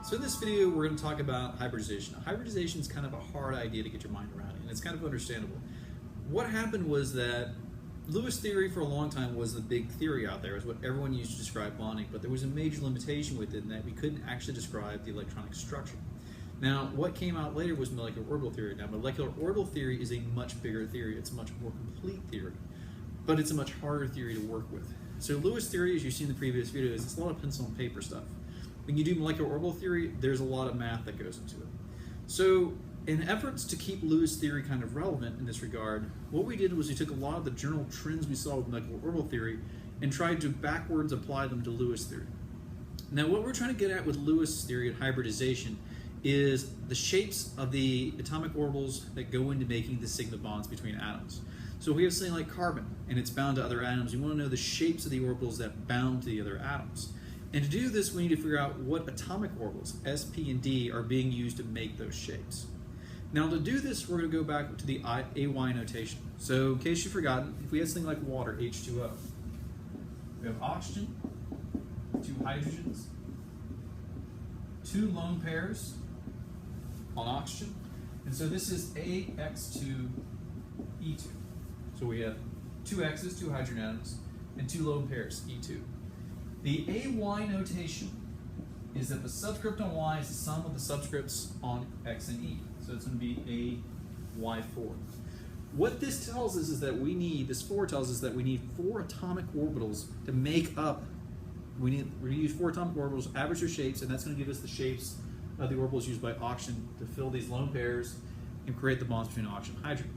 So in this video, we're going to talk about hybridization. Now, hybridization is kind of a hard idea to get your mind around, and it's kind of understandable. What happened was that Lewis theory for a long time was the big theory out there, is what everyone used to describe bonding, but there was a major limitation with it in that we couldn't actually describe the electronic structure. Now, what came out later was molecular orbital theory. Now, molecular orbital theory is a much bigger theory. It's a much more complete theory, but it's a much harder theory to work with. So Lewis theory, as you've seen in the previous videos, it's a lot of pencil and paper stuff. When you do molecular orbital theory, there's a lot of math that goes into it. So in efforts to keep Lewis theory kind of relevant in this regard, what we did was we took a lot of the general trends we saw with molecular orbital theory and tried to backwards apply them to Lewis theory. Now, what we're trying to get at with Lewis theory and hybridization is the shapes of the atomic orbitals that go into making the sigma bonds between atoms. So if we have something like carbon and it's bound to other atoms, we want to know the shapes of the orbitals that bound to the other atoms. And to do this, we need to figure out what atomic orbitals, S, P, and D, are being used to make those shapes. Now, to do this, we're going to go back to the AY notation. So in case you've forgotten, if we had something like water, H2O, we have oxygen, 2 hydrogens, 2 lone pairs on oxygen, and so this is AX2E2. So we have 2 X's, 2 hydrogen atoms, and 2 lone pairs, E2. The AY notation is that the subscript on Y is the sum of the subscripts on X and E. So it's going to be AY4. What this tells us is that we need, this 4 tells us that we need 4 atomic orbitals to make up, we're going to use 4 atomic orbitals, average their shapes, and that's going to give us the shapes of the orbitals used by oxygen to fill these lone pairs and create the bonds between oxygen and hydrogen.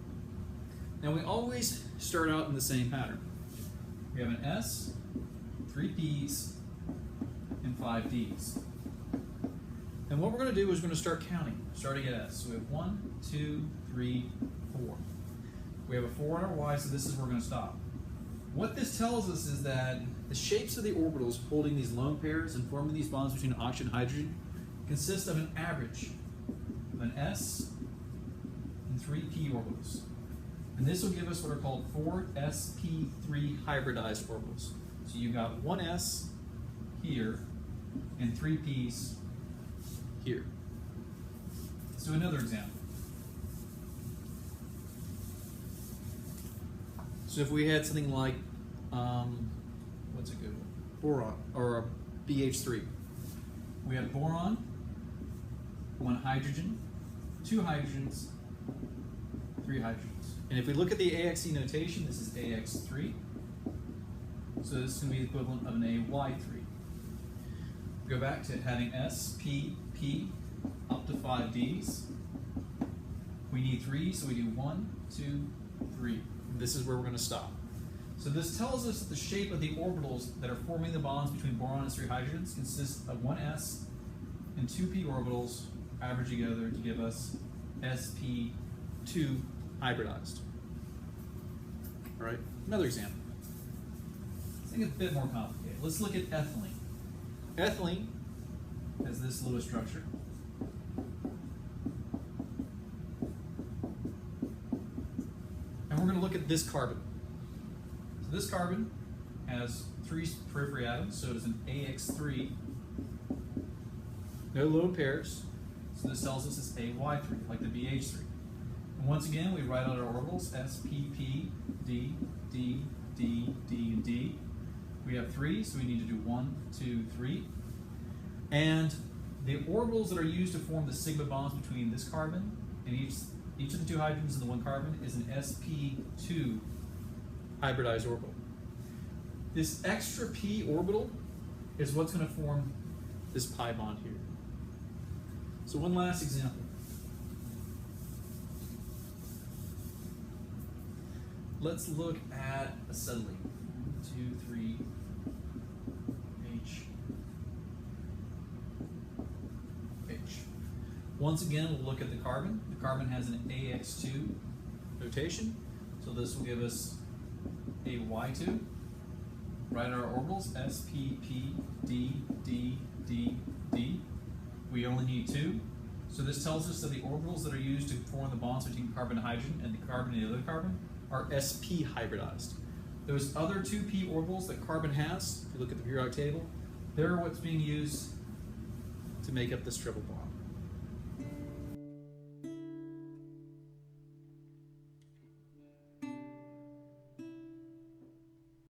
Now we always start out in the same pattern. We have an S, 3 P's, and 5 D's. And what we're going to do is we're going to start counting, starting at S. So we have 1, 2, 3, 4. We have a 4 on our Y, so this is where we're going to stop. What this tells us is that the shapes of the orbitals holding these lone pairs and forming these bonds between oxygen and hydrogen consist of an average of an S and 3 P orbitals. And this will give us what are called 4 sp3 hybridized orbitals. So you've got 1 S here and 3 P's here. So another example. So if we had something like, what's a good one? Boron, or a BH3. We have boron, 1 hydrogen, 2 hydrogens, 3 hydrogens. And if we look at the AXE notation, this is AX3. So this is going to be the equivalent of an AY3. Go back to having S, P, P, up to 5 Ds. We need 3, so we do 1, 2, 3. This is where we're going to stop. So this tells us that the shape of the orbitals that are forming the bonds between boron and 3 hydrogens consists of 1 S and 2 P orbitals averaged together to give us sp2 hybridized. All right, another example. Let's think it's a bit more complicated. Let's look at ethylene. Ethylene has this Lewis structure. And we're going to look at this carbon. So this carbon has 3 periphery atoms, so it is an AX3. No lone pairs, so this tells us it's AY3, like the BH3. And once again, we write out our orbitals, S, P, P, D, D, D, D, and D. We have 3, so we need to do 1, 2, 3. And the orbitals that are used to form the sigma bonds between this carbon and each of the 2 hydrogens in the 1 carbon is an sp2 hybridized orbital. This extra p orbital is what's going to form this pi bond here. So one last example. Let's look at acetylene. 1, 2, 3, H. Once again, we'll look at the carbon. The carbon has an AX2 notation, so this will give us a Y2. Write our orbitals, S, P, P, D, D, D, D. We only need 2. So this tells us that the orbitals that are used to form the bonds between carbon and hydrogen and the carbon and the other carbon are sp hybridized. Those other 2 p orbitals that carbon has, if you look at the periodic table, they're what's being used to to make up this triple bond.